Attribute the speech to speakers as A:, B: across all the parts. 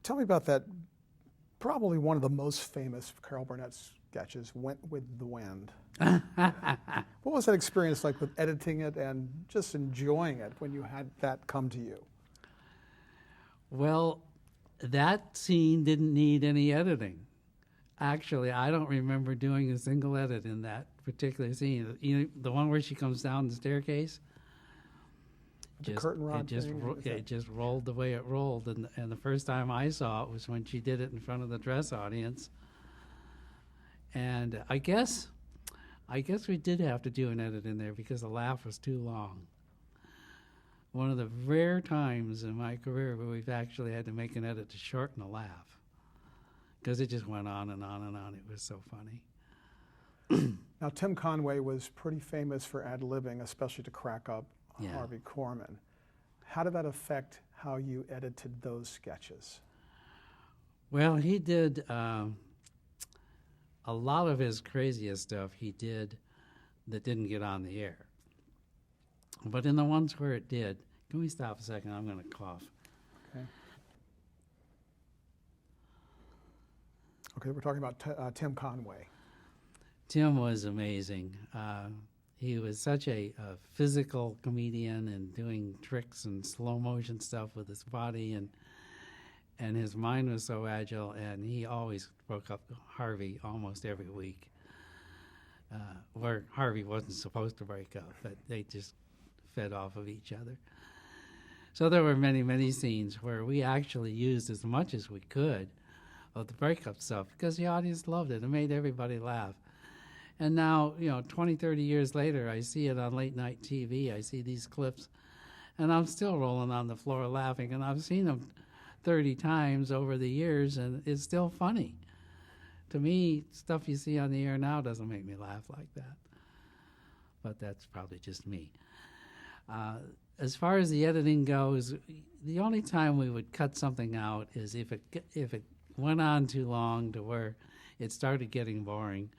A: Tell me about that, probably one of the most famous Carol Burnett sketches, Went with the Wind. What was that experience like with editing it and just enjoying it when you had that come to you?
B: Well, that scene didn't need any editing. Actually, I don't remember doing a single edit in that particular scene. You know, the one where she comes down the staircase.
A: The curtain rod thing?
B: It just rolled the way it rolled. And the first time I saw it was when she did it in front of the dress audience. And I guess we did have to do an edit in there because the laugh was too long. One of the rare times in my career where we've actually had to make an edit to shorten a laugh, because it just went on and on and on. It was so funny.
A: Now, Tim Conway was pretty famous for ad-libbing, especially to crack up Harvey Korman. How did that affect how you edited those sketches?
B: Well, he did a lot of his craziest stuff he did that didn't get on the air. But in the ones where it did, can we stop a second? I'm going to cough.
A: Okay. Okay, we're talking about Tim Conway.
B: Tim was amazing. He was such a physical comedian and doing tricks and slow motion stuff with his body, and his mind was so agile, and he always broke up Harvey almost every week, where Harvey wasn't supposed to break up, but they just fed off of each other. So there were many, many scenes where we actually used as much as we could of the breakup stuff because the audience loved it. It made everybody laugh. And now, 20, 30 years later, I see it on late night TV. I see these clips, and I'm still rolling on the floor laughing. And I've seen them 30 times over the years, and it's still funny. To me, stuff you see on the air now doesn't make me laugh like that. But that's probably just me. As far as the editing goes, the only time we would cut something out is if it went on too long to where it started getting boring,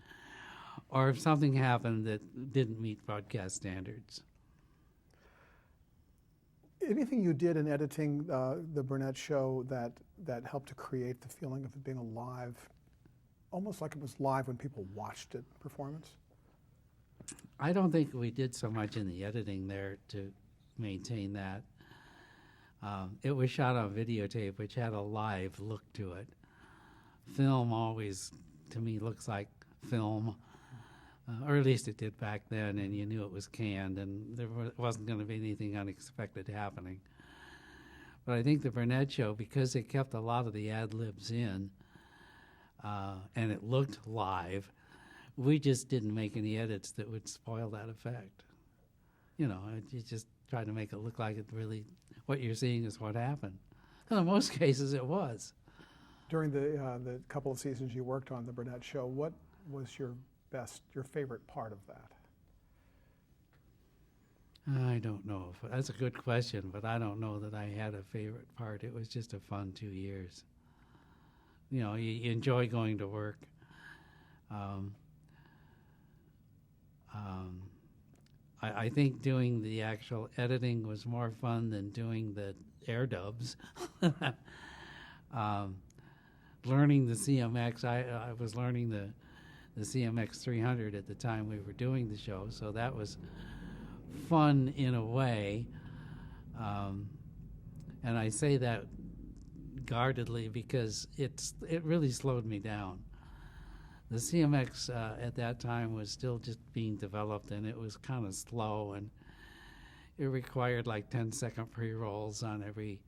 B: or if something happened that didn't meet broadcast standards.
A: Anything you did in editing the Burnett show that helped to create the feeling of it being alive, almost like it was live when people watched it, performance?
B: I don't think we did so much in the editing there to maintain that. It was shot on videotape, which had a live look to it. Film always, to me, looks like film, or at least it did back then, and you knew it was canned, and there wasn't going to be anything unexpected happening. But I think the Burnett show, because it kept a lot of the ad-libs in, and it looked live, we just didn't make any edits that would spoil that effect. You just tried to make it look like it really, what you're seeing is what happened. And in most cases, it was.
A: During the couple of seasons you worked on the Burnett show, what was your favorite part of that?
B: I don't know. That's a good question, but I don't know that I had a favorite part. It was just a fun 2 years. You enjoy going to work. I think doing the actual editing was more fun than doing the air dubs. Learning the CMX, I was learning the CMX 300 at the time we were doing the show, so that was fun in a way. And I say that guardedly because it really slowed me down. The CMX at that time was still just being developed, and it was kind of slow, and it required like 10-second pre-rolls on every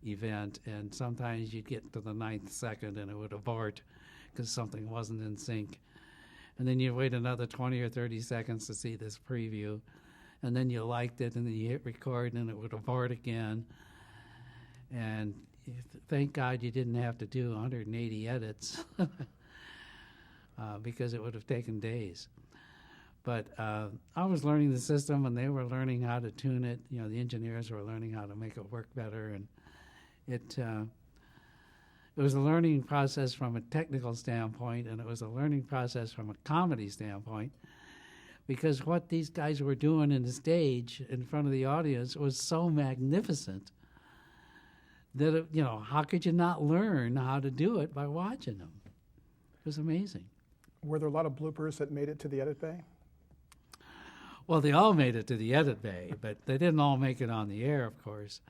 B: event, and sometimes you'd get to the 9th second and it would abort because something wasn't in sync. And then you wait another 20 or 30 seconds to see this preview, and then you liked it, and then you hit record, and it would abort again. And thank God you didn't have to do 180 edits because it would have taken days. But I was learning the system, and they were learning how to tune it. The engineers were learning how to make it work better, and it was a learning process from a technical standpoint, and it was a learning process from a comedy standpoint, because what these guys were doing in the stage in front of the audience was so magnificent that, how could you not learn how to do it by watching them? It was amazing.
A: Were there a lot of bloopers that made it to the edit bay?
B: Well, they all made it to the edit bay, but they didn't all make it on the air, of course.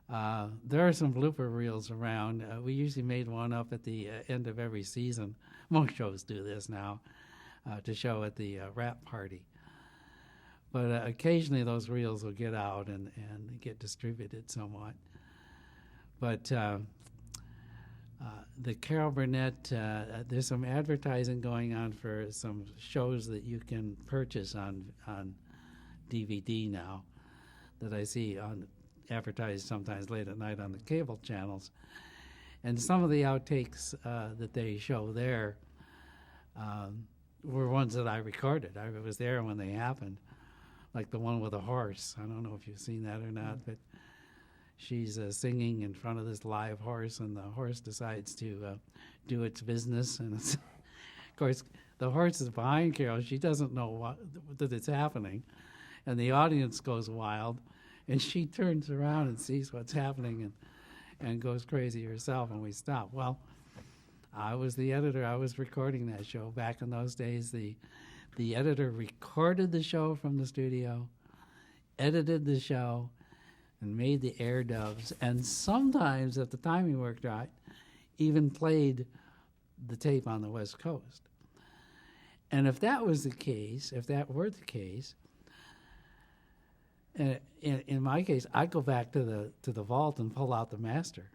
B: There are some blooper reels around. We usually made one up at the end of every season. Most shows do this now, to show at the wrap party. But occasionally those reels will get out and get distributed somewhat. But the Carol Burnett, there's some advertising going on for some shows that you can purchase on DVD now that I see advertised sometimes late at night on the cable channels. And some of the outtakes that they show there were ones that I recorded. I was there when they happened, like the one with a horse. I don't know if you've seen that or not, but she's singing in front of this live horse, and the horse decides to do its business. And of course, the horse is behind Carol. She doesn't know that it's happening. And the audience goes wild, and she turns around and sees what's happening and goes crazy herself, and we stop. Well, I was the editor. I was recording that show. Back in those days, the editor recorded the show from the studio, edited the show, and made the air dubs, and sometimes, if the timing worked right, even played the tape on the West Coast. And if that were the case, in my case, I'd go back to the vault and pull out the master,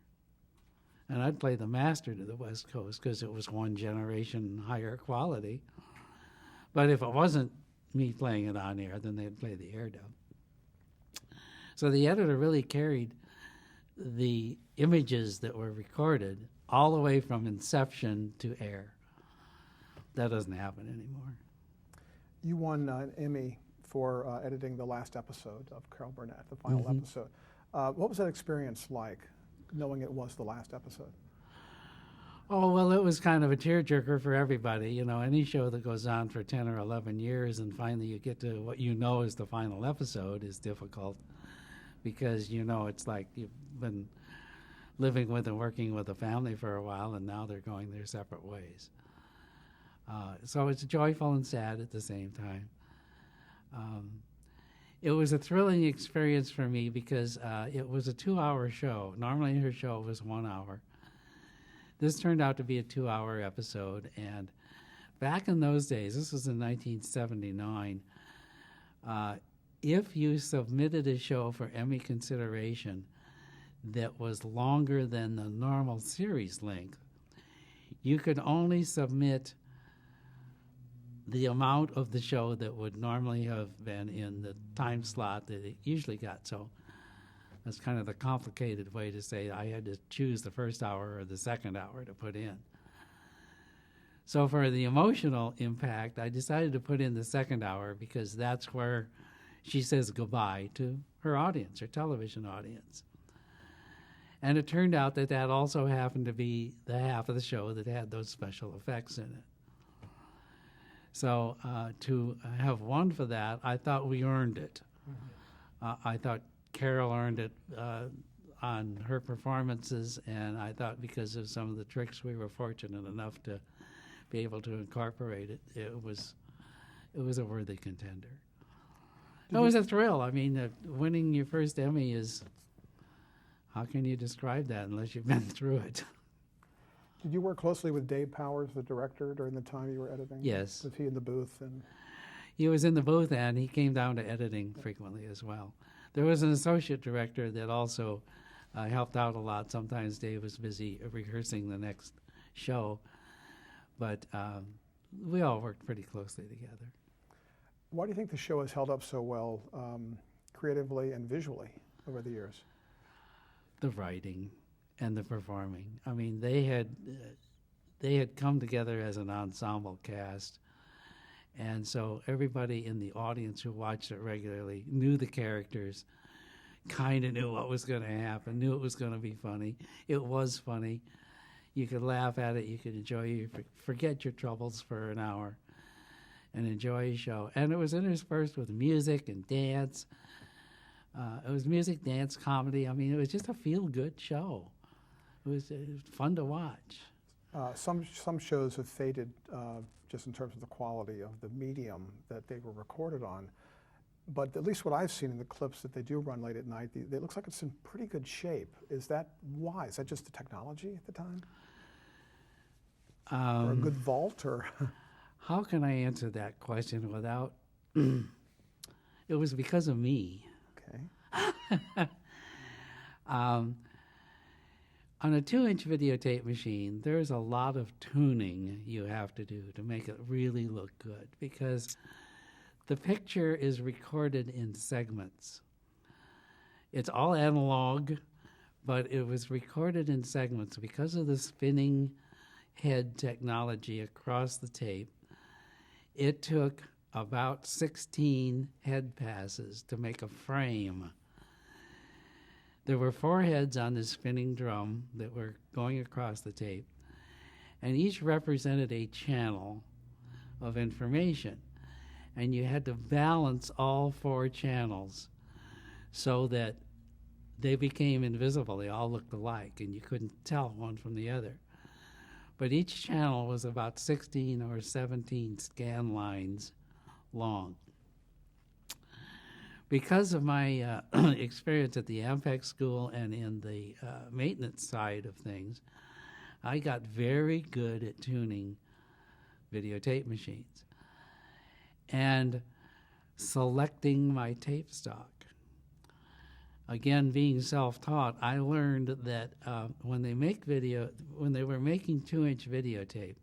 B: and I'd play the master to the West Coast because it was one generation higher quality. But if it wasn't me playing it on air, then they'd play the air dub. So the editor really carried the images that were recorded all the way from inception to air. That doesn't happen anymore.
A: You won an Emmy for editing the last episode of Carol Burnett, the final episode. What was that experience like, knowing it was the last episode?
B: Oh, well, it was kind of a tearjerker for everybody. Any show that goes on for 10 or 11 years and finally you get to what is the final episode is difficult, because it's like you've been living with and working with a family for a while, and now they're going their separate ways. So it's joyful and sad at the same time. It was a thrilling experience for me because it was a 2-hour show. Normally her show was 1 hour. This turned out to be a 2-hour episode, and back in those days, this was in 1979, if you submitted a show for Emmy consideration that was longer than the normal series length, you could only submit the amount of the show that would normally have been in the time slot that it usually got. So that's kind of the complicated way to say I had to choose the first hour or the second hour to put in. So for the emotional impact, I decided to put in the second hour because that's where she says goodbye to her audience, her television audience. And it turned out that also happened to be the half of the show that had those special effects in it. So to have won for that, I thought we earned it. I thought Carol earned it on her performances, and I thought because of some of the tricks we were fortunate enough to be able to incorporate it, it was a worthy contender. It was a thrill. I mean, winning your first Emmy is, how can you describe that unless you've been through it?
A: Did you work closely with Dave Powers, the director, during the time you were editing?
B: Yes.
A: Was he in the booth?
B: He was in the booth, and he came down to editing frequently as well. There was an associate director that also helped out a lot. Sometimes Dave was busy rehearsing the next show, but we all worked pretty closely together.
A: Why do you think the show has held up so well creatively and visually over the years?
B: The writing and the performing. I mean, they had come together as an ensemble cast, and so everybody in the audience who watched it regularly knew the characters, kind of knew what was going to happen, knew it was going to be funny. It was funny. You could laugh at it. You could enjoy it. Forget your troubles for an hour and enjoy a show. And it was interspersed with music and dance. It was music, dance, comedy. I mean, it was just a feel-good show. It was fun to watch.
A: Some shows have faded just in terms of the quality of the medium that they were recorded on. But at least what I've seen in the clips that they do run late at night, it looks like it's in pretty good shape. Is that why? Is that just the technology at the time? Or a good vault? Or
B: how can I answer that question without... It was because of me.
A: Okay.
B: On a 2-inch videotape machine, there's a lot of tuning you have to do to make it really look good, because the picture is recorded in segments. It's all analog, but it was recorded in segments because of the spinning head technology across the tape. It took about 16 head passes to make a frame. There were 4 heads on the spinning drum that were going across the tape, and each represented a channel of information. And you had to balance all 4 channels so that they became invisible. They all looked alike, and you couldn't tell one from the other. But each channel was about 16 or 17 scan lines long. Because of my experience at the Ampex school and in the maintenance side of things, I got very good at tuning videotape machines and selecting my tape stock. Again, being self-taught, I learned that when they were making 2-inch videotape,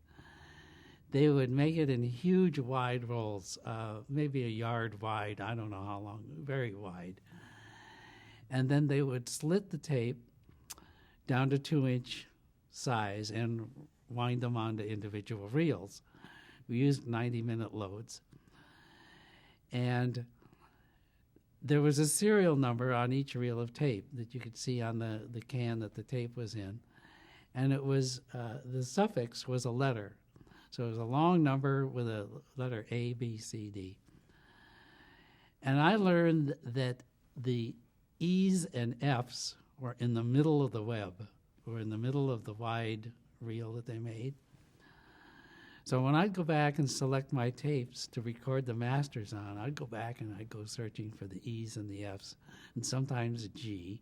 B: they would make it in huge wide rolls, maybe a yard wide, I don't know how long, very wide. And then they would slit the tape down to 2-inch size and wind them onto individual reels. We used 90-minute loads. And there was a serial number on each reel of tape that you could see on the can that the tape was in. And it was, the suffix was a letter. So it was a long number with a letter A, B, C, D. And I learned that the E's and F's were in the middle of the web, were in the middle of the wide reel that they made. So when I'd go back and select my tapes to record the masters on, I'd go back and I'd go searching for the E's and the F's, and sometimes a G.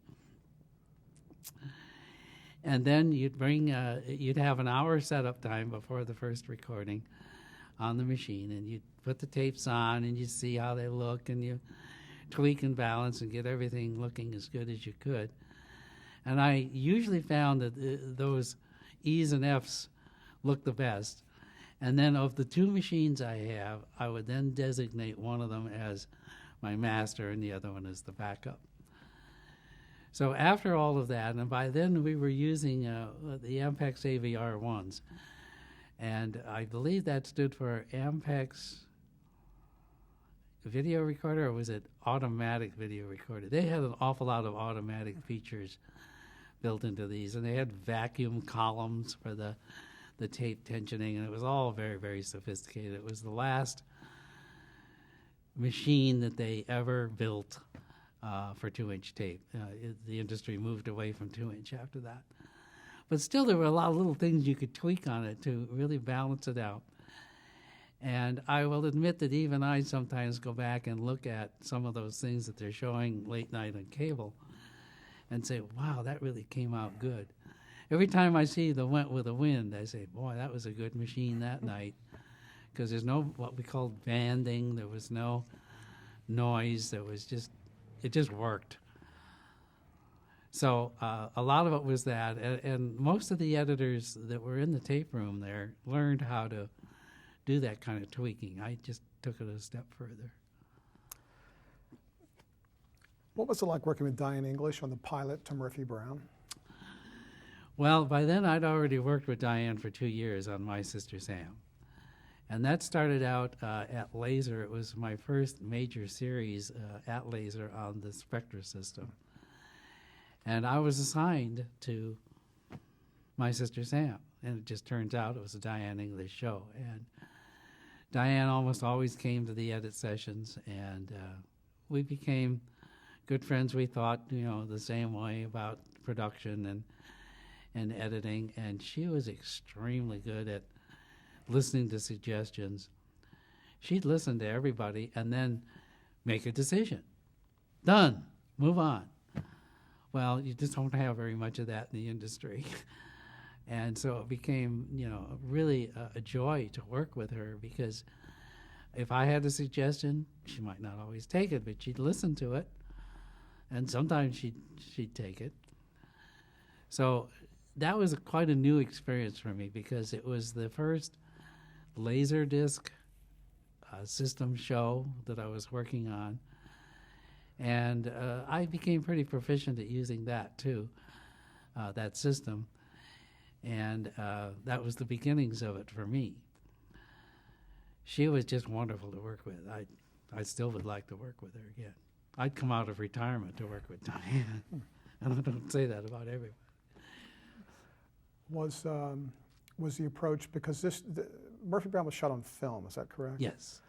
B: And then you'd have an hour setup time before the first recording on the machine, and you'd put the tapes on and you see how they look, and you tweak and balance and get everything looking as good as you could. And I usually found that those E's and F's looked the best. And then of the 2 machines I have, I would then designate one of them as my master and the other one as the backup. So after all of that, and by then we were using the Ampex AVR1s, and I believe that stood for Ampex Video Recorder, or was it Automatic Video Recorder? They had an awful lot of automatic features built into these, and they had vacuum columns for the tape tensioning, and it was all very, very sophisticated. It was the last machine that they ever built for 2-inch tape. The industry moved away from 2-inch after that. But still, there were a lot of little things you could tweak on it to really balance it out. And I will admit that even I sometimes go back and look at some of those things that they're showing late night on cable and say, wow, that really came out good. Every time I see the Went with the Wind, I say, boy, that was a good machine that night. Because there's no what we called banding, there was no noise, it just worked. So a lot of it was that, and most of the editors that were in the tape room there learned how to do that kind of tweaking. I just took it a step further.
A: What was it like working with Diane English on the pilot to Murphy Brown?
B: Well, by then I'd already worked with Diane for 2 years on My Sister Sam. And that started out at Laser. It was my first major series at Laser on the Spectra system. And I was assigned to My Sister Sam. And it just turns out it was a Diane English show. And Diane almost always came to the edit sessions, and we became good friends. We thought, the same way about production and editing, and she was extremely good at listening to suggestions. She'd listen to everybody and then make a decision. Done. Move on. Well, you just don't have very much of that in the industry. And so it became, really a joy to work with her, because if I had a suggestion, she might not always take it, but she'd listen to it, and sometimes she'd take it. So that was quite a new experience for me, because it was the first Laserdisc system show that I was working on, and I became pretty proficient at using that too, that system. And that was the beginnings of it for me. She was just wonderful to work with. I still would like to work with her again. I'd come out of retirement to work with Diane, and I don't say that about everybody.
A: Was the approach, because Murphy Brown was shot on film, is that correct?
B: Yes.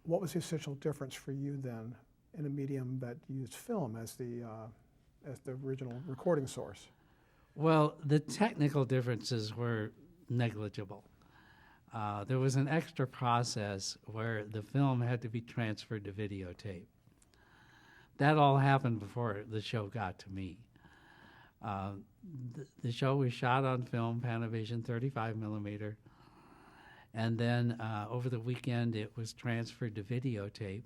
A: What was the essential difference for you then in a medium that used film as the original recording source?
B: Well, the technical differences were negligible. There was an extra process where the film had to be transferred to videotape. That all happened before the show got to me. The show was shot on film, Panavision 35 millimeter, and then over the weekend it was transferred to videotape.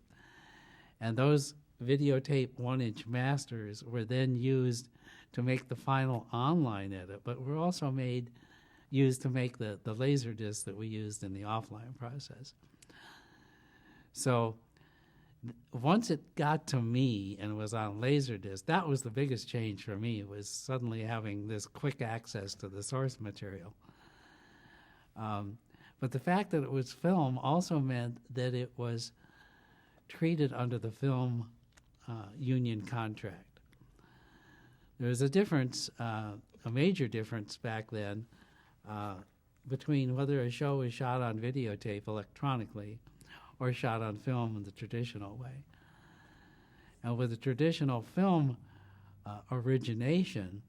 B: And those videotape 1-inch masters were then used to make the final online edit, but were also used to make the laser disc that we used in the offline process. So once it got to me and was on Laserdisc, that was the biggest change for me, was suddenly having this quick access to the source material. But the fact that it was film also meant that it was treated under the film union contract. There was a difference, a major difference back then, between whether a show was shot on videotape electronically or shot on film in the traditional way. And with the traditional film origination,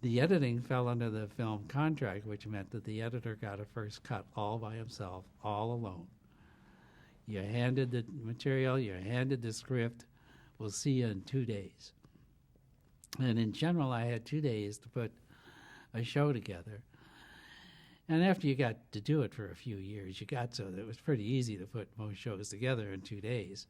B: the editing fell under the film contract, which meant that the editor got a first cut all by himself, all alone. You handed the material, you handed the script, we'll see you in 2 days. And in general, I had 2 days to put a show together. And after you got to do it for a few years, you got so that it was pretty easy to put most shows together in 2 days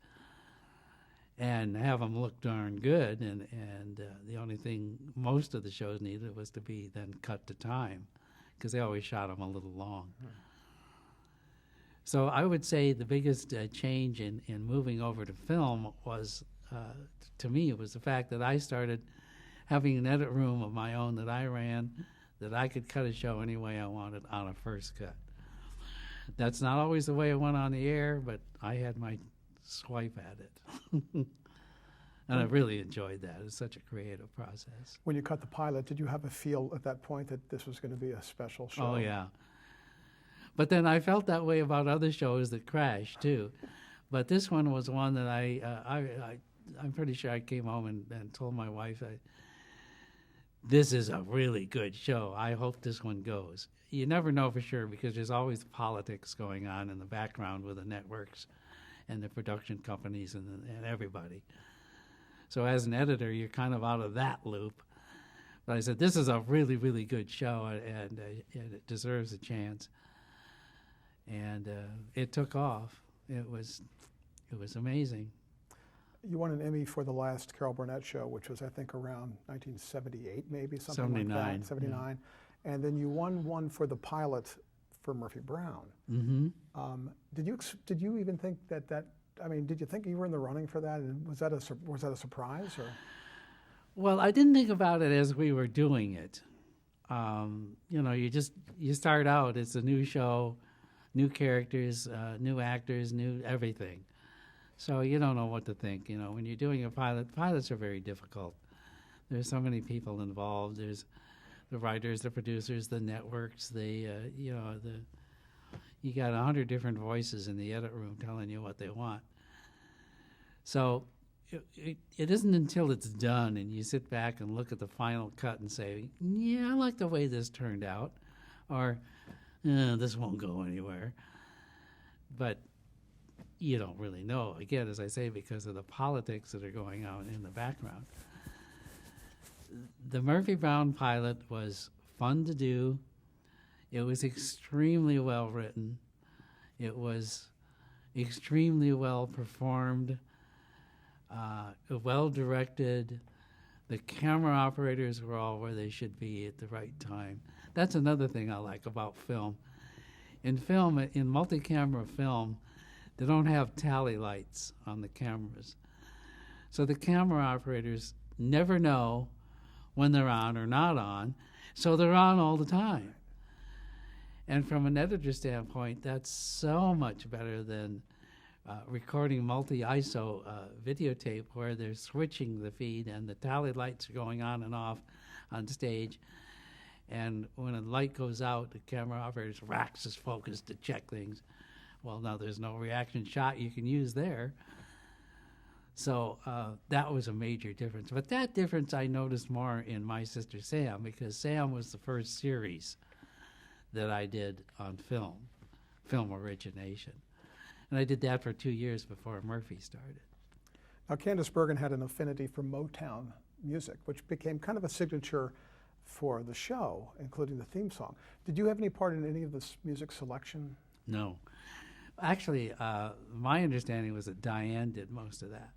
B: and have them look darn good. And the only thing most of the shows needed was to be then cut to time, because they always shot them a little long. So I would say the biggest change in moving over to film was, to me, it was the fact that I started having an edit room of my own that I ran, that I could cut a show any way I wanted on a first cut. That's not always the way it went on the air, but I had my swipe at it. And I really enjoyed that. It was such a creative process.
A: When you cut the pilot, did you have a feel at that point that this was going to be a special show?
B: Oh, yeah. But then I felt that way about other shows that crashed, too. But this one was one that I'm pretty sure I came home and told my wife, this is a really good show. I hope this one goes. You never know for sure, because there's always politics going on in the background with the networks and the production companies and everybody. So as an editor, you're kind of out of that loop. But I said, this is a really, really good show, and it deserves a chance. And it took off. It was amazing.
A: You won an Emmy for the last Carol Burnett show, which was, I think, around 1978, maybe, something
B: 79,
A: like that, 79. Yeah. And then you won one for the pilot for Murphy Brown.
B: Mm-hmm.
A: Did you even think that I mean, did you think you were in the running for that? And was that a surprise? Or?
B: Well, I didn't think about it as we were doing it. You start out, it's a new show, new characters, new actors, new everything. So you don't know what to think. When you're doing a pilot, pilots are very difficult. There's so many people involved. There's the writers, the producers, the networks. You got 100 different voices in the edit room telling you what they want. So it isn't until it's done and you sit back and look at the final cut and say, yeah, I like the way this turned out, or this won't go anywhere. But you don't really know, again, as I say, because of the politics that are going on in the background. The Murphy Brown pilot was fun to do. It was extremely well written. It was extremely well performed, well directed. The camera operators were all where they should be at the right time. That's another thing I like about film. In film, in multi-camera film, they don't have tally lights on the cameras. So the camera operators never know when they're on or not on, so they're on all the time. And from an editor standpoint, that's so much better than recording multi-ISO videotape where they're switching the feed and the tally lights are going on and off on stage. And when a light goes out, the camera operator racks his focus to check things. Well, now there's no reaction shot you can use there. So that was a major difference. But that difference I noticed more in My Sister Sam, because Sam was the first series that I did on film origination. And I did that for 2 years before Murphy started.
A: Now, Candice Bergen had an affinity for Motown music, which became kind of a signature for the show, including the theme song. Did you have any part in any of this music selection?
B: No. Actually, my understanding was that Diane did most of that.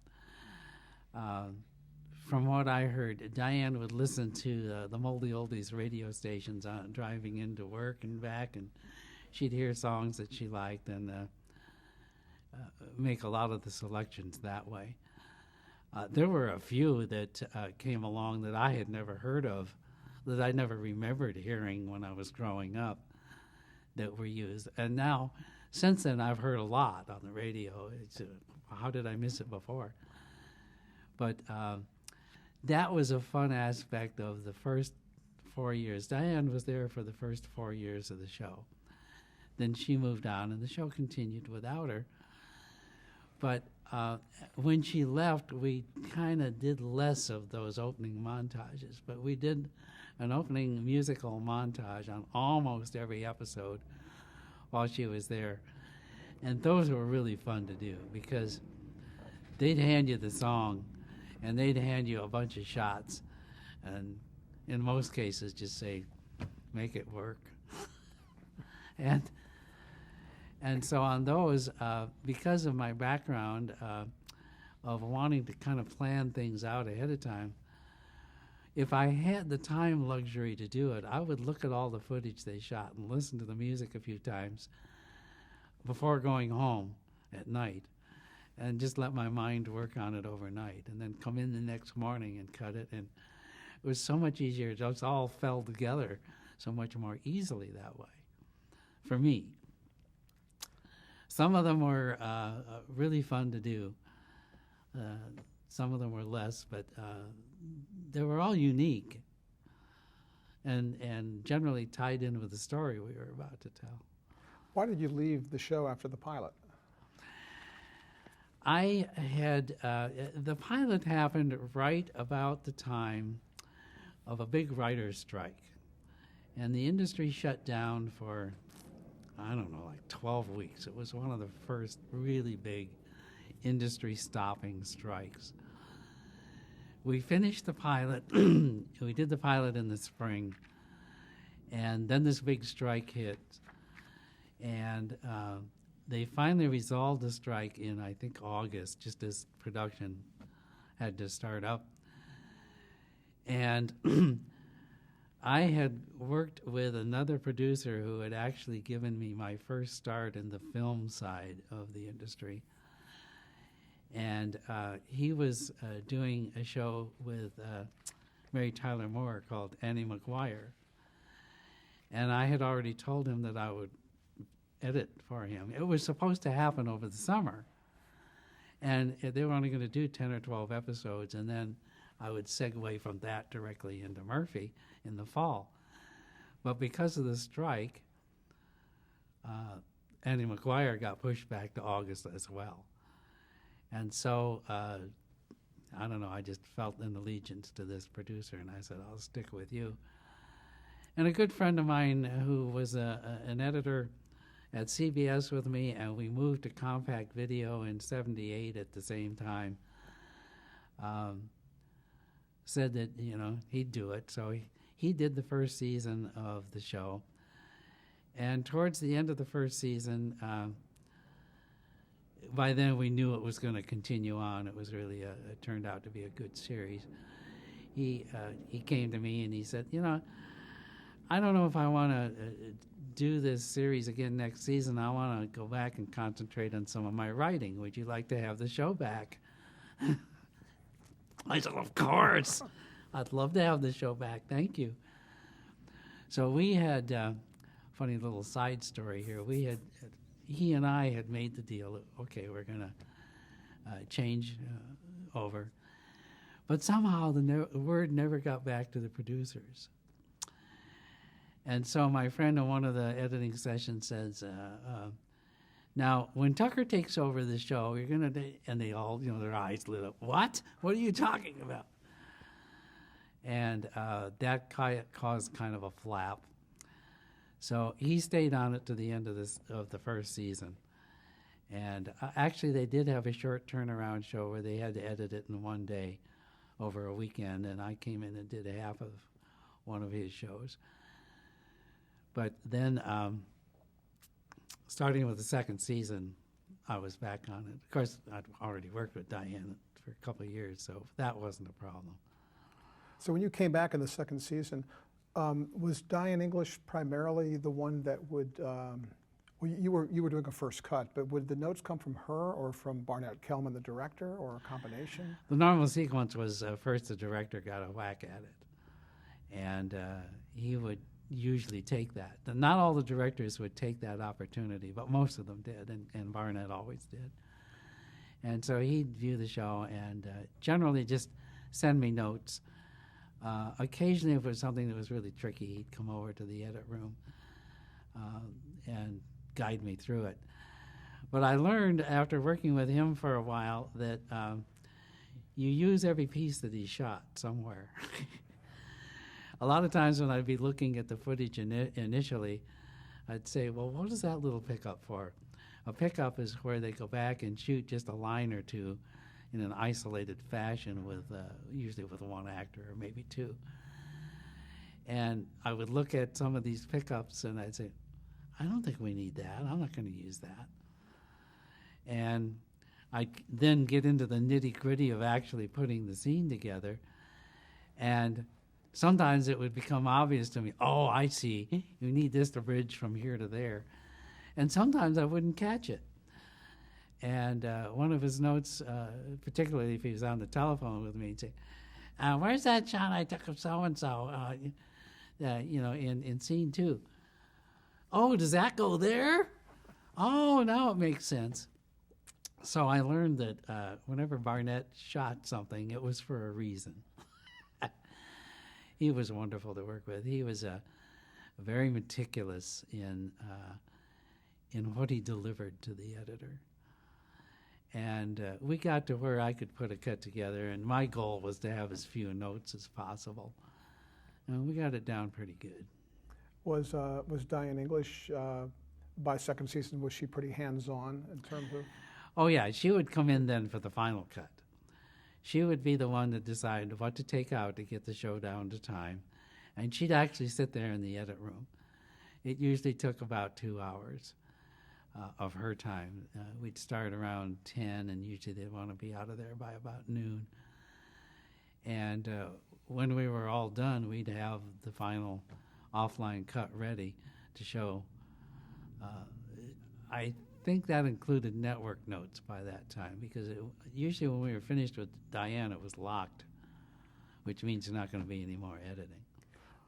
B: From what I heard, Diane would listen to the Moldy Oldies radio stations on driving into work and back, and she'd hear songs that she liked and make a lot of the selections that way. There were a few that came along that I had never heard of, that I never remembered hearing when I was growing up, that were used. And now, since then, I've heard a lot on the radio. It's, how did I miss it before? But that was a fun aspect of the first 4 years. Diane was there for the first 4 years of the show. Then she moved on, and the show continued without her. But when she left, we kind of did less of those opening montages. But we did an opening musical montage on almost every episode while she was there. And those were really fun to do because they'd hand you the song and they'd hand you a bunch of shots and in most cases just say, make it work. And so on those, because of my background of wanting to kind of plan things out ahead of time, if I had the time luxury to do it, I would look at all the footage they shot and listen to the music a few times before going home at night and just let my mind work on it overnight and then come in the next morning and cut it. And it was so much easier. It just all fell together so much more easily that way for me. Some of them were really fun to do. Some of them were less, but they were all unique and generally tied in with the story we were about to tell.
A: Why did you leave the show after the pilot?
B: I had, the pilot happened right about the time of a big writer's strike. And the industry shut down for, I don't know, like 12 weeks. It was one of the first really big industry stopping strikes. We finished the pilot. We did the pilot in the spring. And then this big strike hit. And they finally resolved the strike in, I think, August, just as production had to start up. And I had worked with another producer who had actually given me my first start in the film side of the industry. And he was doing a show with Mary Tyler Moore called Annie McGuire. And I had already told him that I would edit for him. It was supposed to happen over the summer. And they were only going to do 10 or 12 episodes, and then I would segue from that directly into Murphy in the fall. But because of the strike, Annie McGuire got pushed back to August as well. And so I don't know, I just felt an allegiance to this producer, and I said, I'll stick with you. And a good friend of mine who was an editor at CBS with me, and we moved to compact video in '78 at the same time, said that, he'd do it. So he did the first season of the show. And towards the end of the first season, by then we knew it was going to continue on. It was really it turned out to be a good series. He came to me and he said, I don't know if I want to do this series again next season. I want to go back and concentrate on some of my writing. Would you like to have the show back? I said, of course. I'd love to have the show back. Thank you. So we had, funny little side story here. He and I had made the deal. Okay, we're going to change over. But somehow the word never got back to the producers. And so my friend on one of the editing sessions says, now, when Tucker takes over the show, you're going to, and they all, their eyes lit up. What? What are you talking about? And that caused kind of a flap. So he stayed on it to the end of the first season. And actually, they did have a short turnaround show where they had to edit it in one day over a weekend, and I came in and did half of one of his shows. But then, starting with the second season, I was back on it. Of course, I'd already worked with Diane for a couple of years, so that wasn't a problem.
A: So when you came back in the second season, was Diane English primarily the one that would? Well, you were doing a first cut, but would the notes come from her or from Barnett Kellman, the director, or a combination?
B: The normal sequence was first the director got a whack at it, and he would usually take that. Not all the directors would take that opportunity, but most of them did, and Barnett always did. And so he'd view the show and generally just send me notes. Occasionally, if it was something that was really tricky, he'd come over to the edit room and guide me through it. But I learned after working with him for a while that you use every piece that he shot somewhere. A lot of times when I'd be looking at the footage initially, I'd say, well, what is that little pickup for? A pickup is where they go back and shoot just a line or two in an isolated fashion with usually with one actor or maybe two. And I would look at some of these pickups and I'd say, I don't think we need that. I'm not going to use that. And I then get into the nitty-gritty of actually putting the scene together. And sometimes it would become obvious to me, oh, I see, you need this to bridge from here to there. And sometimes I wouldn't catch it. And one of his notes, particularly if he was on the telephone with me, he'd say, where's that shot I took of so-and-so, in scene 2? Oh, does that go there? Oh, now it makes sense. So I learned that whenever Barnett shot something, it was for a reason. He was wonderful to work with. He was very meticulous in what he delivered to the editor. And we got to where I could put a cut together, and my goal was to have as few notes as possible. And we got it down pretty good. Was
A: Diane English, by second season, was she pretty hands-on in terms of?
B: Oh, yeah. She would come in then for the final cut. She would be the one that decided what to take out to get the show down to time. And she'd actually sit there in the edit room. It usually took about 2 hours of her time. We'd start around 10, and usually they'd want to be out of there by about noon. And when we were all done, we'd have the final offline cut ready to show. I think that included network notes by that time, because usually when we were finished with Diane, it was locked, which means there's not going to be any more editing.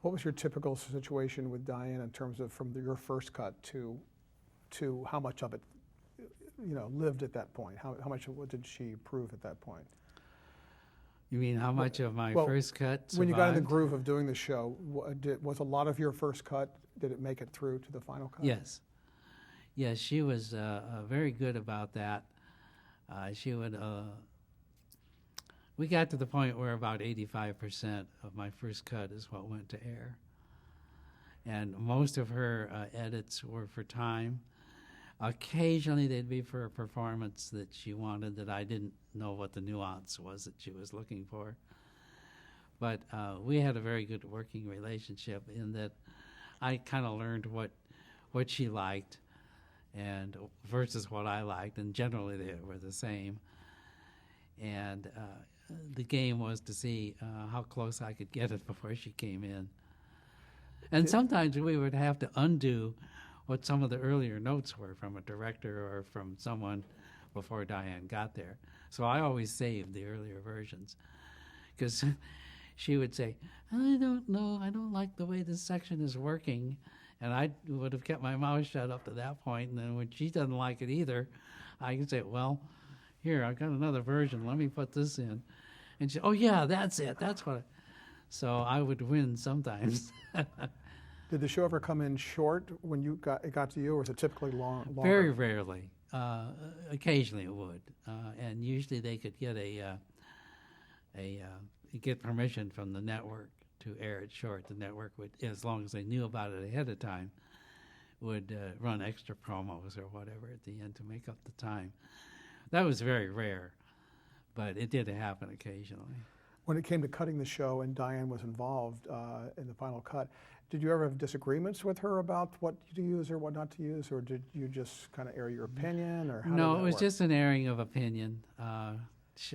A: What was your typical situation with Diane in terms of from your first cut to how much of it, lived at that point? How much what did she prove at that point?
B: You mean how much of my first cut survived?
A: When you got in the groove of doing the show, was a lot of your first cut, did it make it through to the final cut?
B: Yes. Yes, she was very good about that. She would we got to the point where about 85% of my first cut is what went to air. And most of her edits were for time. Occasionally they'd be for a performance that she wanted that I didn't know what the nuance was that she was looking for. But we had a very good working relationship in that I kind of learned what she liked and versus what I liked, and generally they were the same. And the game was to see how close I could get it before she came in. And sometimes we would have to undo what some of the earlier notes were from a director or from someone before Diane got there. So I always saved the earlier versions because she would say, I don't know, I don't like the way this section is working. And I would have kept my mouth shut up to that point. And then when she doesn't like it either, I can say, well, here, I've got another version. Let me put this in. And she, oh, yeah, that's it. That's what. So I would win sometimes.
A: Did the show ever come in short when it got to you, or was it typically longer?
B: Very rarely. Occasionally it would. And usually they could get get permission from the network to air it short. The network would, as long as they knew about it ahead of time, would run extra promos or whatever at the end to make up the time. That was very rare, but it did happen occasionally.
A: When it came to cutting the show and Diane was involved in the final cut, did you ever have disagreements with her about what to use or what not to use, or did you just kind of air your opinion, or how
B: No,
A: did that
B: it was
A: work?
B: just an airing of opinion.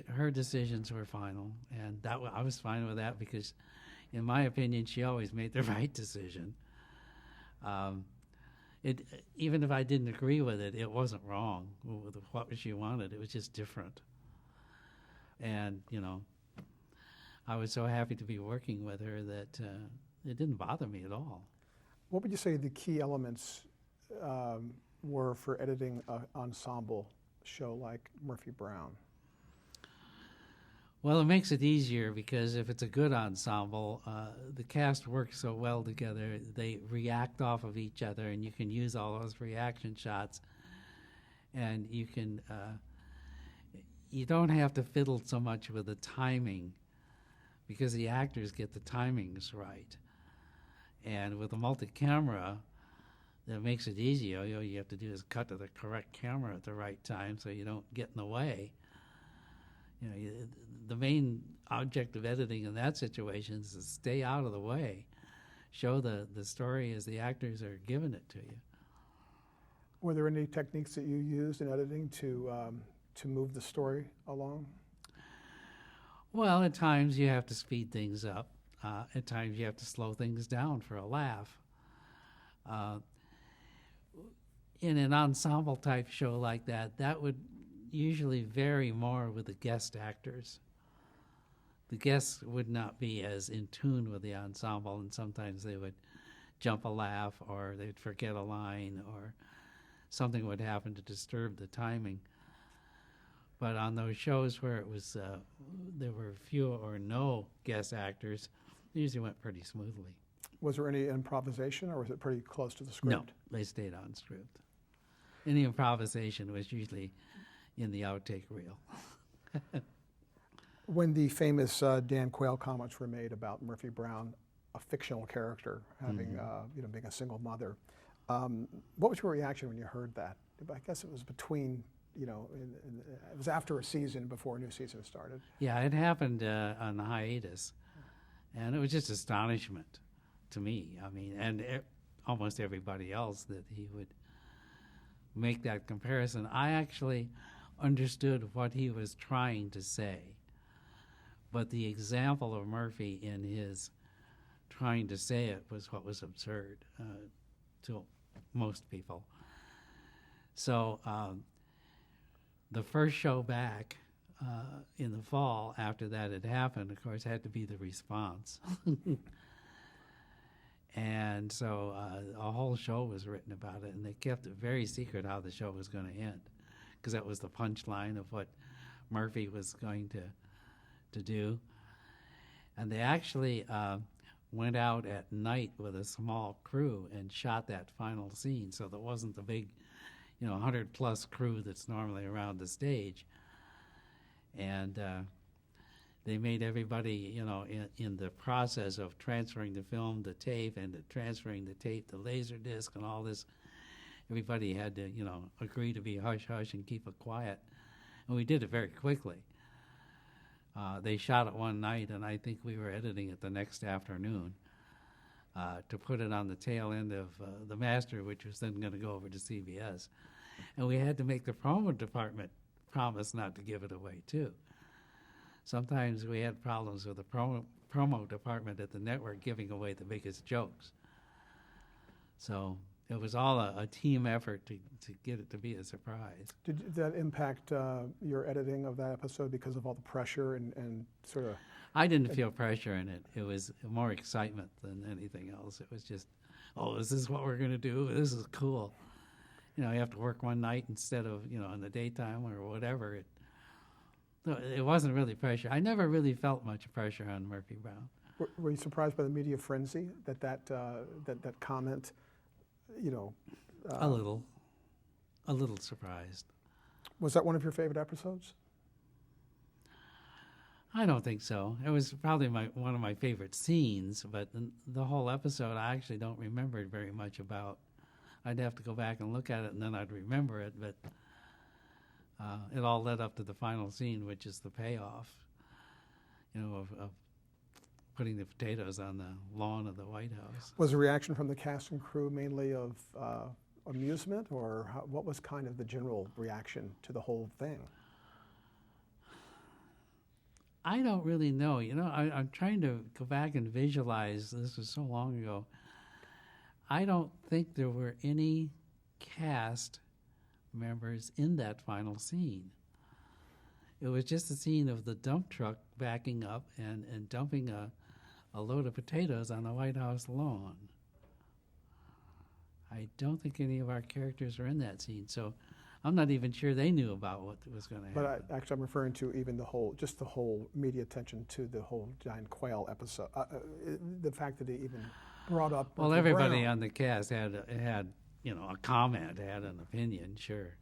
B: Her decisions were final, and I was fine with that because, in my opinion, she always made the right decision. Even if I didn't agree with it, it wasn't wrong with what she wanted. It was just different. And, I was so happy to be working with her that it didn't bother me at all.
A: What would you say the key elements were for editing an ensemble show like Murphy Brown?
B: Well, it makes it easier because if it's a good ensemble, the cast works so well together, they react off of each other, and you can use all those reaction shots, and you don't have to fiddle so much with the timing because the actors get the timings right. And with a multi-camera, that makes it easy. All you have to do is cut to the correct camera at the right time so you don't get in the way. The main object of editing in that situation is to stay out of the way. Show the story as the actors are giving it to you.
A: Were there any techniques that you used in editing to move the story along?
B: Well, at times you have to speed things up. At times you have to slow things down for a laugh. In an ensemble type show like that would usually vary more with the guest actors. The guests would not be as in tune with the ensemble, and sometimes they would jump a laugh, or they'd forget a line, or something would happen to disturb the timing. But on those shows where it was there were few or no guest actors, it usually went pretty smoothly.
A: Was there any improvisation, or was it pretty close to the script?
B: No, they stayed on script. Any improvisation was usually in the outtake reel.
A: When the famous Dan Quayle comments were made about Murphy Brown, a fictional character, having being a single mother, what was your reaction when you heard that? I guess it was between, it was after a season before a new season started.
B: Yeah, it happened on hiatus, and it was just astonishment to me. I mean, and almost everybody else that he would make that comparison. I actually understood what he was trying to say, but the example of Murphy in his trying to say it was what was absurd to most people. So the first show back in the fall after that had happened, of course, had to be the response. And so a whole show was written about it, and they kept it very secret how the show was going to end, because that was the punchline of what Murphy was going to do. And they actually went out at night with a small crew and shot that final scene, so there wasn't the big 100-plus crew that's normally around the stage. And they made everybody, you know, in the process of transferring the film to tape and transferring the tape to Laserdisc and all this, everybody had to, you know, agree to be hush-hush and keep it quiet. And we did it very quickly. They shot it one night, and I think we were editing it the next afternoon to put it on the tail end of the master, which was then going to go over to CBS. And we had to make the promo department promise not to give it away, too. Sometimes we had problems with the promo department at the network giving away the biggest jokes. So it was all a team effort to get it to be a surprise.
A: Did that impact your editing of that episode because of all the pressure and sort of?
B: I didn't feel pressure in it. It was more excitement than anything else. It was just, oh, is this what we're going to do? This is cool. You know, you have to work one night instead of, you know, in the daytime or whatever. It wasn't really pressure. I never really felt much pressure on Murphy Brown.
A: Were you surprised by the media frenzy that comment? You know,
B: a little surprised.
A: Was that one of your favorite episodes?
B: I don't think so. It was probably one of my favorite scenes, but the whole episode I actually don't remember very much about. I'd have to go back and look at it, and then I'd remember it, but it all led up to the final scene, which is the payoff, you know, of putting the potatoes on the lawn of the White House.
A: Was the reaction from the cast and crew mainly of amusement, or what was kind of the general reaction to the whole thing?
B: I don't really know. You know, I'm trying to go back and visualize. This was so long ago. I don't think there were any cast members in that final scene. It was just a scene of the dump truck backing up and dumping a load of potatoes on the White House lawn. I don't think any of our characters were in that scene, so I'm not even sure they knew about what was going to happen.
A: But actually, I'm referring to even the whole media attention to the whole giant quail episode. The fact that they even brought up.
B: Well, everybody on the cast had you know, a comment, had an opinion, sure.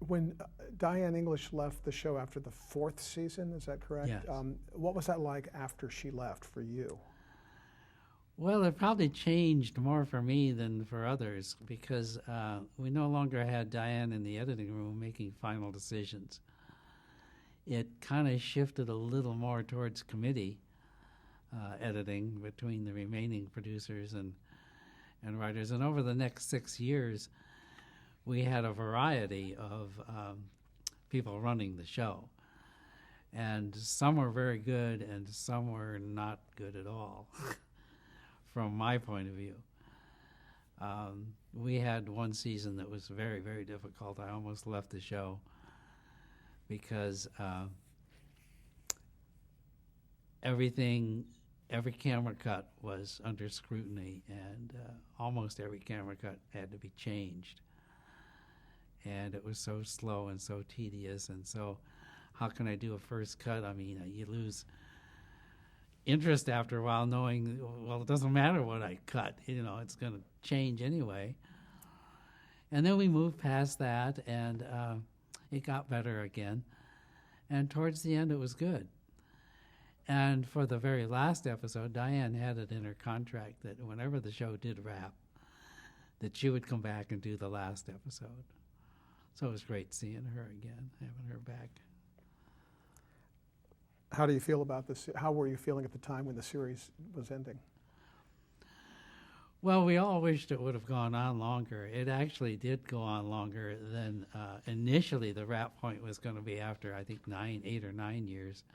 A: When Diane English left the show after the 4th season, is that correct?
B: Yes.
A: What was that like after she left for you?
B: Well, it probably changed more for me than for others because we no longer had Diane in the editing room making final decisions. It kind of shifted a little more towards committee editing between the remaining producers and writers. And over the next 6 years, we had a variety of people running the show. And some were very good and some were not good at all, from my point of view. We had one season that was very, very difficult. I almost left the show because every camera cut was under scrutiny, and almost every camera cut had to be changed. And it was so slow and so tedious, and so how can I do a first cut? I mean, you lose interest after a while knowing, well, it doesn't matter what I cut, you know, it's going to change anyway. And then we moved past that, and it got better again. And towards the end, it was good. And for the very last episode, Diane had it in her contract that whenever the show did wrap, that she would come back and do the last episode. So it was great seeing her again, having her back.
A: How do you feel about this? How were you feeling at the time when the series was ending?
B: Well, we all wished it would have gone on longer. It actually did go on longer than initially the wrap point was going to be after, I think, 8 or 9 years,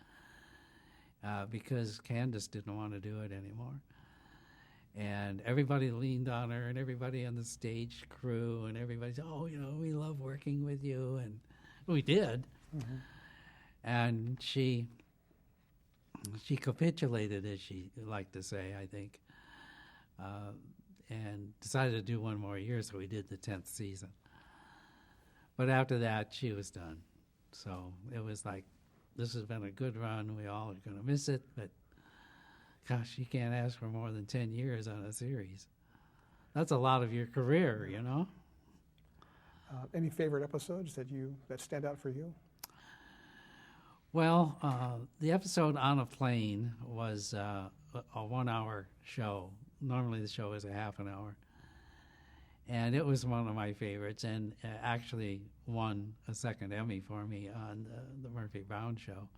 B: because Candace didn't want to do it anymore. And everybody leaned on her, and everybody on the stage crew, and everybody said, oh, you know, we love working with you. And we did. Mm-hmm. And she capitulated, as she liked to say, I think, and decided to do one more year, so we did the 10th season. But after that, she was done. So it was like, this has been a good run. We all are going to miss it, but gosh, you can't ask for more than 10 years on a series. That's a lot of your career, you know?
A: Any favorite episodes that stand out for you?
B: Well, the episode on a plane was a 1 hour show. Normally the show is a half an hour. And it was one of my favorites, and actually won a second Emmy for me on the Murphy Brown show.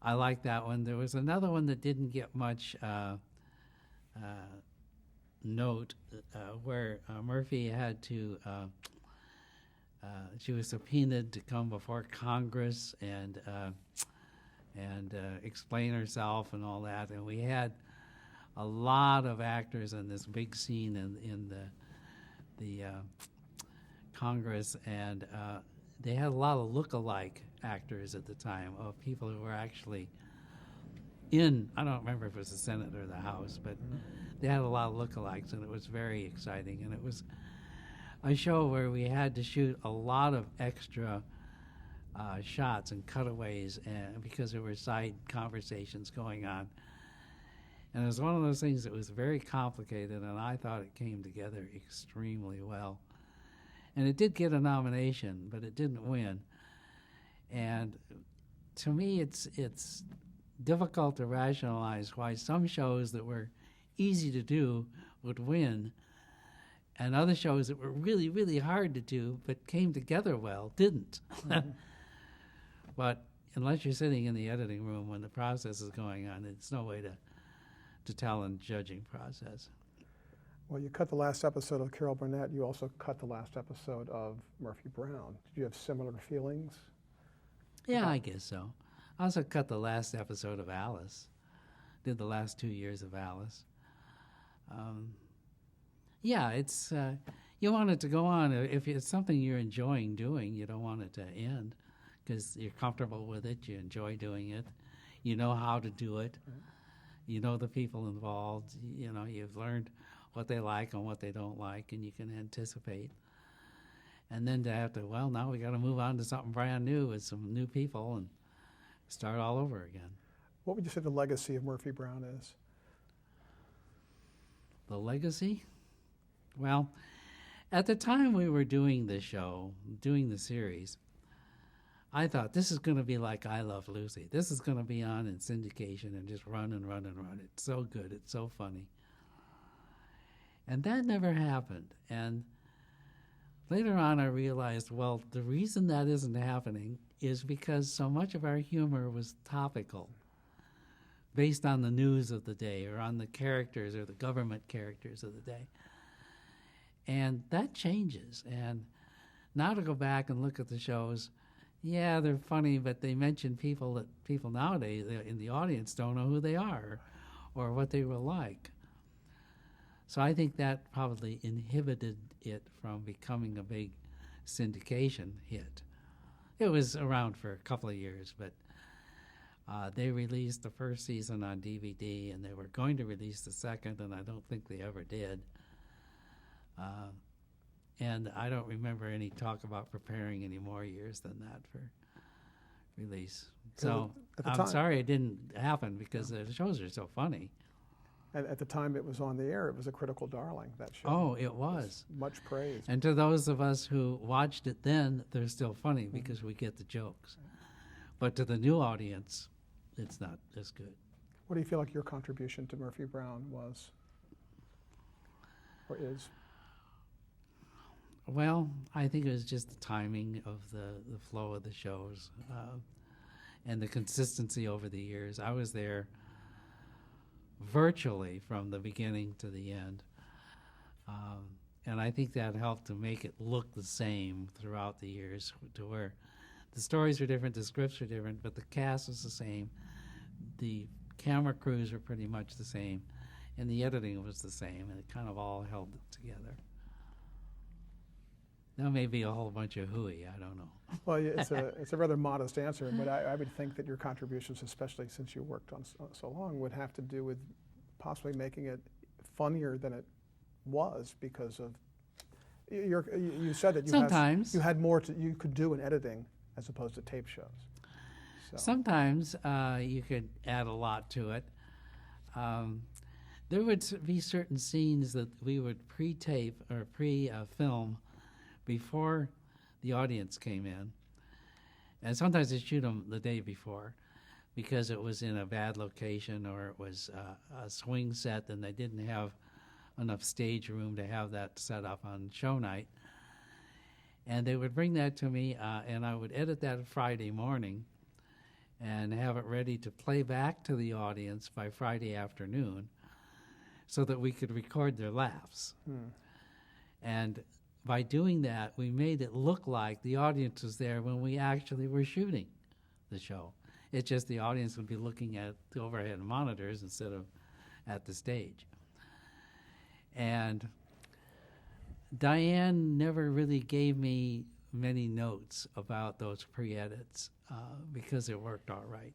B: I like that one. There was another one that didn't get much note, where Murphy had to, she was subpoenaed to come before Congress and explain herself and all that. And we had a lot of actors in this big scene in the Congress, and they had a lot of look-alike actors at the time of people who were actually in, I don't remember if it was the Senate or the House, but they had a lot of look-alikes, and it was very exciting. And it was a show where we had to shoot a lot of extra shots and cutaways, and because there were side conversations going on. And it was one of those things that was very complicated, and I thought it came together extremely well. And it did get a nomination, but it didn't win. And to me, it's difficult to rationalize why some shows that were easy to do would win, and other shows that were really, really hard to do but came together well didn't. But unless you're sitting in the editing room when the process is going on, it's no way to tell in the judging process.
A: Well, you cut the last episode of Carol Burnett. You also cut the last episode of Murphy Brown. Did you have similar feelings?
B: Yeah, I guess so. I also cut the last episode of Alice. Did the last 2 years of Alice. Yeah, it's you want it to go on. If it's something you're enjoying doing, you don't want it to end because you're comfortable with it. You enjoy doing it. You know how to do it. You know the people involved. You know, you've learned what they like and what they don't like, and you can anticipate. And then to have to, well, now we got to move on to something brand new with some new people and start all over again.
A: What would you say the legacy of Murphy Brown is?
B: The legacy? Well, at the time we were doing the show, doing the series, I thought this is going to be like I Love Lucy. This is going to be on in syndication and just run and run and run. It's so good. It's so funny. And that never happened. And later on I realized, well, the reason that isn't happening is because so much of our humor was topical, based on the news of the day or on the characters or the government characters of the day. And that changes. And now to go back and look at the shows, yeah, they're funny, but they mention people that people nowadays in the audience don't know who they are or what they were like. So I think that probably inhibited it from becoming a big syndication hit. It was around for a couple of years, but they released the first season on DVD, and they were going to release the second, and I don't think they ever did. And I don't remember any talk about preparing any more years than that for release. So I'm sorry it didn't happen because the shows are so funny.
A: At the time it was on the air, it was a critical darling, that show.
B: Oh, it was.
A: Much praised.
B: And to those of us who watched it then, they're still funny because we get the jokes. But to the new audience, it's not as good.
A: What do you feel like your contribution to Murphy Brown was or is?
B: Well, I think it was just the timing of the flow of the shows and the consistency over the years. I was there virtually from the beginning to the end. And I think that helped to make it look the same throughout the years, to where the stories were different, the scripts were different, but the cast was the same. The camera crews were pretty much the same, and the editing was the same, and it kind of all held it together. That may be a whole bunch of hooey, I don't know.
A: Well, it's a rather modest answer, but I would think that your contributions, especially since you worked on so long, would have to do with possibly making it funnier than it was because of you said that you had more you could do in editing as opposed to tape shows. So.
B: Sometimes you could add a lot to it. There would be certain scenes that we would pre-tape or pre-film before the audience came in, And sometimes they shoot them the day before because it was in a bad location or it was a swing set and they didn't have enough stage room to have that set up on show night. And they would bring that to me, and I would edit that Friday morning and have it ready to play back to the audience by Friday afternoon so that we could record their laughs. And by doing that, we made it look like the audience was there when we actually were shooting the show. It's just the audience would be looking at the overhead monitors instead of at the stage. And Diane never really gave me many notes about those pre-edits because it worked all right.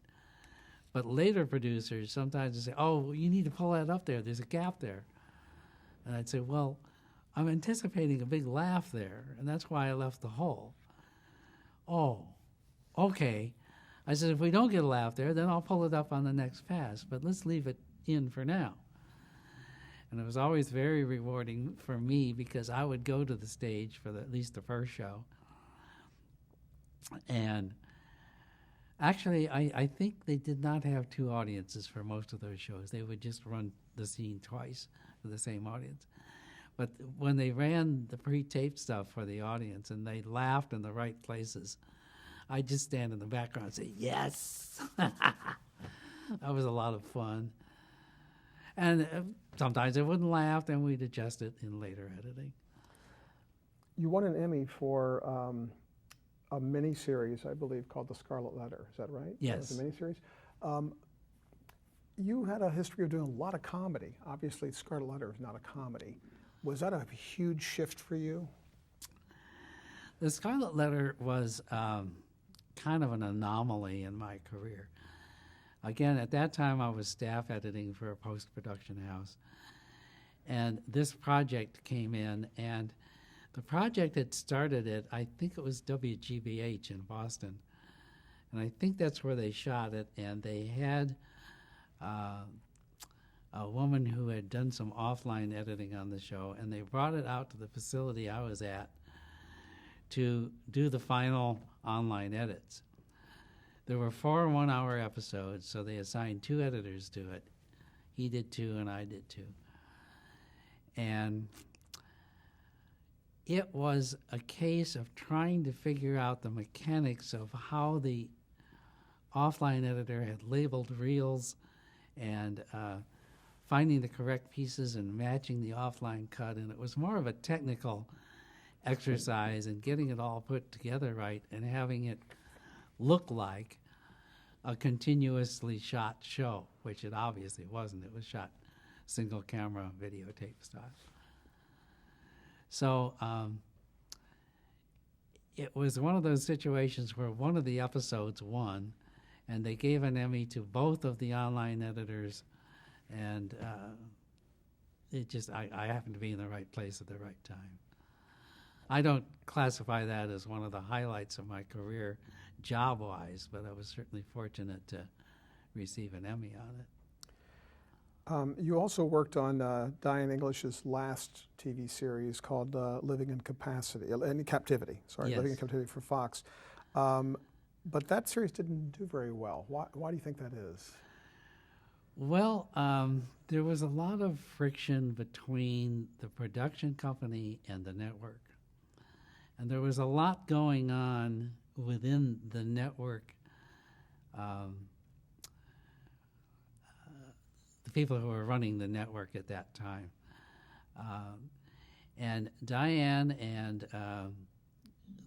B: But later producers sometimes would say, oh, you need to pull that up there. There's a gap there. And I'd say, well, I'm anticipating a big laugh there, and that's why I left the hole. Oh, okay. I said, if we don't get a laugh there, then I'll pull it up on the next pass, but let's leave it in for now. And it was always very rewarding for me because I would go to the stage for at least the first show. And actually, I think they did not have two audiences for most of those shows. They would just run the scene twice for the same audience. But when they ran the pre-taped stuff for the audience and they laughed in the right places, I'd just stand in the background and say, yes. That was a lot of fun. And sometimes they wouldn't laugh, and we'd adjust it in later editing.
A: You won an Emmy for a mini-series, I believe, called The Scarlet Letter. Is that right?
B: Yes.
A: It was a mini-series. You had a history of doing a lot of comedy. Obviously, Scarlet Letter is not a comedy. Was that a huge shift for you?
B: The Scarlet Letter was kind of an anomaly in my career. Again, at that time, I was staff editing for a post-production house. And this project came in, and the project had started at, I think it was WGBH in Boston. And I think that's where they shot it, and they had a woman who had done some offline editing on the show, and they brought it out to the facility I was at to do the final online edits. There were 4 one-hour episodes, so they assigned 2 editors to it. He did 2, and I did 2. And it was a case of trying to figure out the mechanics of how the offline editor had labeled reels and finding the correct pieces and matching the offline cut. And it was more of a technical exercise and getting it all put together right and having it look like a continuously shot show, which it obviously wasn't. It was shot single camera videotape style. So it was one of those situations where one of the episodes won, and they gave an Emmy to both of the online editors, and it just, I happened to be in the right place at the right time. I don't classify that as one of the highlights of my career job-wise, but I was certainly fortunate to receive an Emmy on it.
A: You also worked on Diane English's last TV series called Living in Captivity.
B: Yes.
A: Living in Captivity for Fox. But that series didn't do very well. Why do you think that is?
B: Well, there was a lot of friction between the production company and the network. And there was a lot going on within the network. The people who were running the network at that time. And Diane and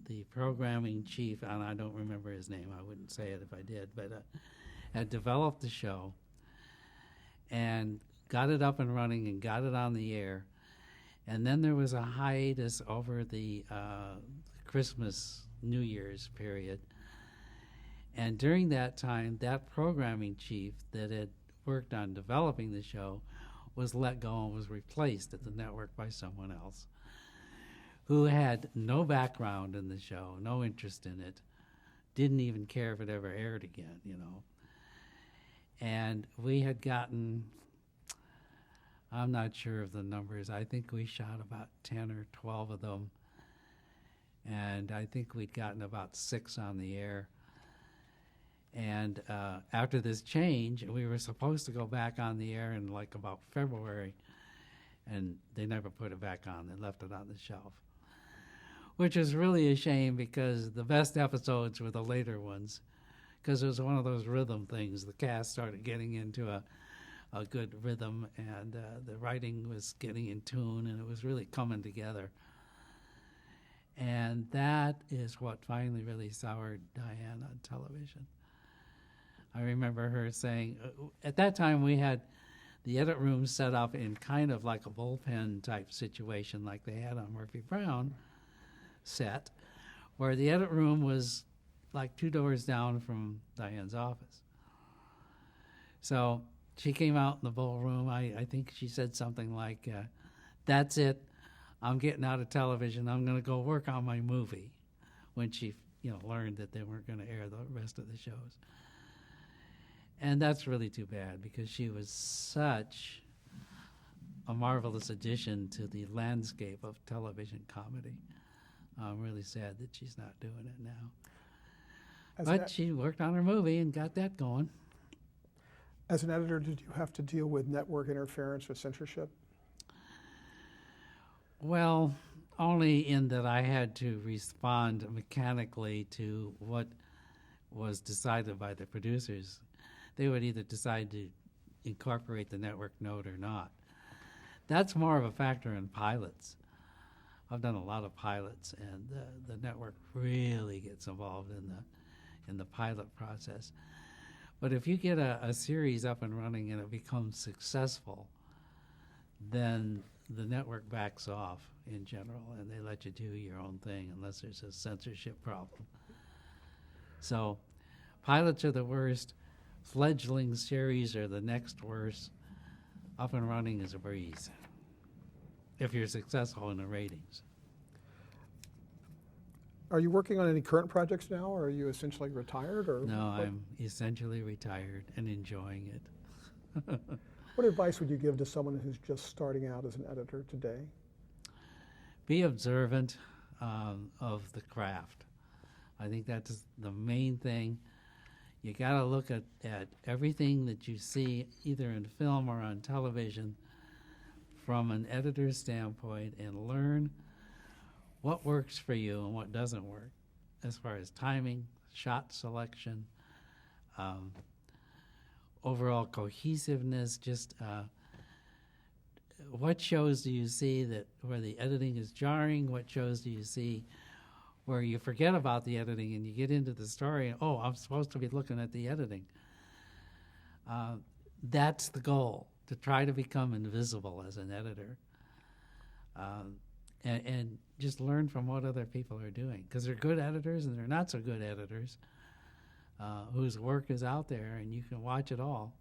B: the programming chief, and I don't remember his name, I wouldn't say it if I did, but had developed the show and got it up and running and got it on the air. And then there was a hiatus over the Christmas, New Year's period. And during that time, that programming chief that had worked on developing the show was let go and was replaced at the network by someone else who had no background in the show, no interest in it, didn't even care if it ever aired again, you know. And we had gotten, I'm not sure of the numbers, I think we shot about 10 or 12 of them, and I think we'd gotten about 6 on the air. And after this change, we were supposed to go back on the air in like about February, and they never put it back on. They left it on the shelf, which is really a shame because the best episodes were the later ones, because it was one of those rhythm things. The cast started getting into a good rhythm, and the writing was getting in tune, and it was really coming together. And that is what finally really soured Diane on television. I remember her saying, at that time we had the edit room set up in kind of like a bullpen type situation like they had on Murphy Brown set, where the edit room was like 2 doors down from Diane's office. So she came out in the ballroom. I think she said something like, that's it. I'm getting out of television. I'm going to go work on my movie, when she learned that they weren't going to air the rest of the shows. And that's really too bad because she was such a marvelous addition to the landscape of television comedy. I'm really sad that she's not doing it now. But she worked on her movie and got that going.
A: As an editor, did you have to deal with network interference or censorship?
B: Well, only in that I had to respond mechanically to what was decided by the producers. They would either decide to incorporate the network note or not. That's more of a factor in pilots. I've done a lot of pilots, and the network really gets involved in the pilot process. But if you get a series up and running and it becomes successful, then the network backs off in general, and they let you do your own thing unless there's a censorship problem. So pilots are the worst. Fledgling series are the next worst. Up and running is a breeze if you're successful in the ratings.
A: Are you working on any current projects now, or are you essentially retired? Or
B: No,
A: what?
B: I'm essentially retired and enjoying it.
A: What advice would you give to someone who's just starting out as an editor today?
B: Be observant of the craft. I think that's the main thing. You got to look at everything that you see either in film or on television from an editor's standpoint and learn what works for you and what doesn't work as far as timing, shot selection, overall cohesiveness, just what shows do you see that where the editing is jarring, what shows do you see where you forget about the editing and you get into the story and, oh, I'm supposed to be looking at the editing. That's the goal, to try to become invisible as an editor. And just learn from what other people are doing, because they're good editors and they're not so good editors whose work is out there and you can watch it all.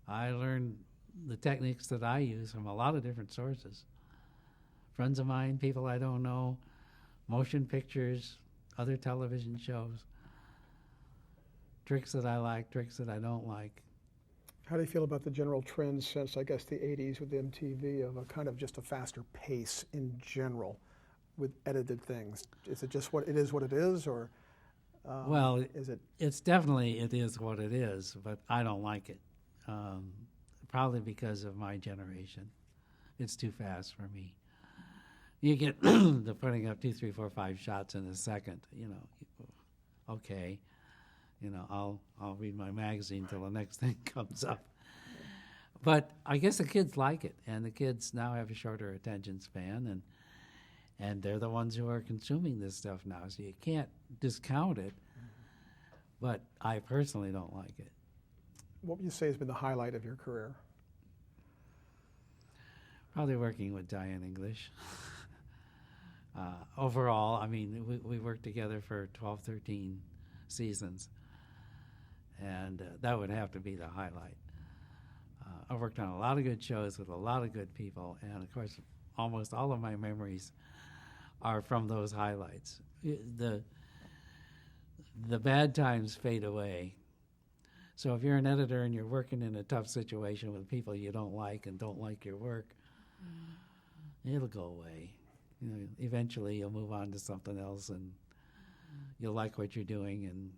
B: I learned the techniques that I use from a lot of different sources. Friends of mine, people I don't know, motion pictures, other television shows, tricks that I like, tricks that I don't like.
A: How do you feel about the general trends since, I guess, the 80s with MTV of a kind of just a faster pace in general with edited things? Is it just what it is, or
B: well,
A: is it?
B: It's definitely it is what it is, but I don't like it. Probably because of my generation. It's too fast for me. You get the putting up 2, 3, 4, 5 shots in a second, okay. I'll read my magazine till the next thing comes up. But I guess the kids like it, and the kids now have a shorter attention span, and they're the ones who are consuming this stuff now, so you can't discount it. But I personally don't like it.
A: What would you say has been the highlight of your career?
B: Probably working with Diane English. Overall, I mean, we worked together for 12, 13 seasons. And that would have to be the highlight. I worked on a lot of good shows with a lot of good people, and of course, almost all of my memories are from those highlights. The bad times fade away. So if you're an editor and you're working in a tough situation with people you don't like and don't like your work, it'll go away. Eventually you'll move on to something else, and you'll like what you're doing, and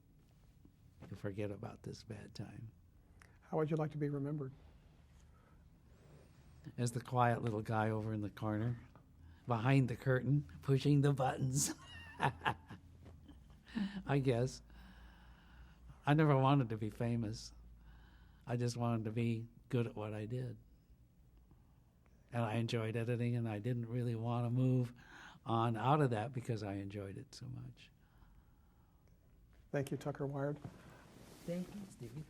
B: you forget about this bad time.
A: How would you like to be remembered?
B: As the quiet little guy over in the corner, behind the curtain, pushing the buttons. I guess. I never wanted to be famous. I just wanted to be good at what I did. And I enjoyed editing, and I didn't really want to move on out of that because I enjoyed it so much.
A: Thank you, Tucker Wiard.
B: Thank you, Stevie.